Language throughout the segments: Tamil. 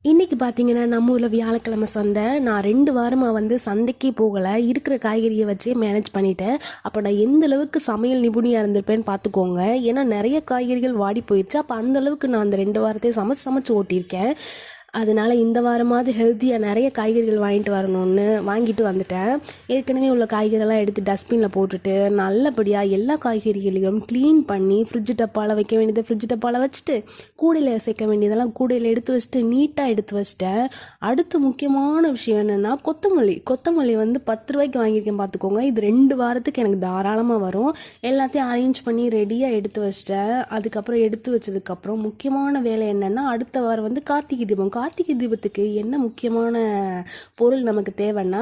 இன்றைக்கி பார்த்தீங்கன்னா நம்ம ஊரில் வியாழக்கிழமை சந்தை. நான் 2 வாரமாக வந்து சந்தைக்கே போகலை, இருக்கிற காய்கறியை வச்சே மேனேஜ் பண்ணிட்டேன். அப்போ நான் எந்த அளவுக்கு சமையல் நிபுணியாக இருந்திருப்பேன்னு பார்த்துக்கோங்க. ஏன்னா நிறைய காய்கறிகள் வாடி போயிடுச்சு. அப்போ அந்தளவுக்கு நான் அந்த 2 வாரத்தையும் சமைச்சு ஓட்டியிருக்கேன். அதனால் இந்த வாரமாவது ஹெல்த்தியாக நிறைய காய்கறிகள் வாங்கிட்டு வரணும்னு வாங்கிட்டு வந்துட்டேன். ஏற்கனவே உள்ள காய்கறிலாம் எடுத்து டஸ்ட்பினில் போட்டுட்டு நல்லபடியாக எல்லா காய்கறிகளையும் க்ளீன் பண்ணி ஃப்ரிட்ஜ் டப்பாவில் வைக்க வேண்டியதை ஃப்ரிட்ஜ் டப்பாவில் வச்சுட்டு, கூடையில் சேர்க்க வேண்டியதெல்லாம் கூடையில் எடுத்து வச்சுட்டு நீட்டாக எடுத்து வச்சிட்டேன். அடுத்து முக்கியமான விஷயம் என்னென்னா கொத்தமல்லி வந்து 10 ரூபாய்க்கு வாங்கியிருக்கேன் பார்த்துக்கோங்க. இது 2 வாரத்துக்கு எனக்கு தாராளமாக வரும். எல்லாத்தையும் அரேஞ்ச் பண்ணி ரெடியாக எடுத்து வச்சிட்டேன். அதுக்கப்புறம் எடுத்து வச்சதுக்கப்புறம் முக்கியமான வேலை என்னென்னா, அடுத்த வாரம் வந்து கார்த்திகை தீபத்துக்கு என்ன முக்கியமான பொருள் நமக்கு தேவைன்னா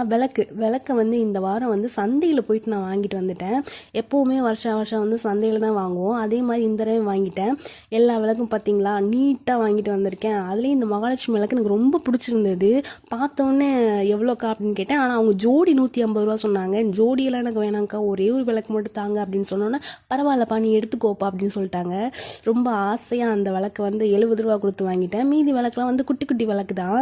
விளக்கை வந்து இந்த வாரம் வந்து சந்தையில் போயிட்டு நான் வாங்கிட்டு வந்துட்டேன். எப்போவுமே வருஷம் வந்து சந்தையில் தான் வாங்குவோம். அதே மாதிரி இந்த தடவை வாங்கிட்டேன். எல்லா விளக்கும் பார்த்தீங்களா நீட்டாக வாங்கிட்டு வந்திருக்கேன். அதுலேயும் இந்த மகாலட்சுமி விளக்கு எனக்கு ரொம்ப பிடிச்சிருந்தது. பார்த்தோன்னே எவ்வளோக்கா அப்படின்னு கேட்டேன். ஆனால் அவங்க ஜோடி 150 ரூபா சொன்னாங்க. ஜோடியெல்லாம் எனக்கு வேணாங்க்கா, ஒரே ஒரு விளக்கு மட்டும் தாங்க அப்படின்னு சொன்னோன்னே, பரவாயில்லப்பா நீ எடுத்துக்கோப்பா அப்படின்னு சொல்லிட்டாங்க. ரொம்ப ஆசையாக அந்த விளக்கு வந்து 70 ரூபா கொடுத்து வாங்கிட்டேன். மீதி விளக்குலாம் வந்து குட்டி விளக்கு தான்.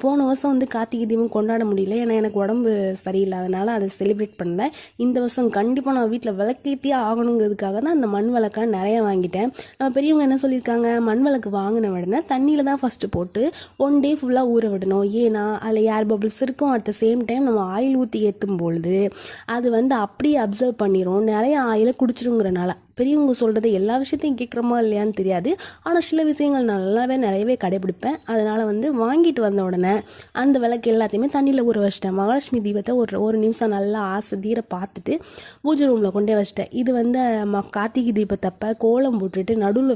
போன வருஷம் வந்து கார்த்திகை தீபம் கொண்டாட முடியல, ஏன்னா எனக்கு உடம்பு சரியில்லாதனால அதை செலிப்ரேட் பண்ணல. இந்த வருஷம் கண்டிப்பாக நான் வீட்டில் விளக்கேற்றியே ஆகணுங்கிறதுக்காக தான் அந்த மண் விளக்கெல்லாம் நிறையா வாங்கிட்டேன். நம்ம பெரியவங்க என்ன சொல்லியிருக்காங்க, மண் விளக்கு வாங்கின உடனே தண்ணியில் தான் ஃபஸ்ட்டு போட்டு 1 டே ஃபுல்லாக ஊற விடணும். ஏன்னா அதில் ஏர் பபிள்ஸ் இருக்கும். அட் த சேம் டைம் நம்ம ஆயில் ஊற்றி ஏற்றும் பொழுது அது வந்து அப்படியே அப்சர்வ் பண்ணிடும், நிறைய ஆயிலை குடிச்சிருங்கிறனால. பெரியவங்க சொல்கிறது எல்லா விஷயத்தையும் கேட்குறோமா இல்லையான்னு தெரியாது, ஆனால் சில விஷயங்கள் நிறையவே கடைபிடிப்பேன். அதனால் வந்து வாங்கிட்டு வந்த உடனே அந்த விளக்கு எல்லாத்தையுமே தண்ணியில் ஊற வச்சிட்டேன். மகாலட்சுமி தீபத்தை ஒரு நிமிஷம் நல்லா ஆசை தீர பார்த்துட்டு பூஜை ரூமில் கொண்டே வச்சிட்டேன். இது வந்து கார்த்திகை தீபத்தப்போ கோலம் போட்டுட்டு நடுவில்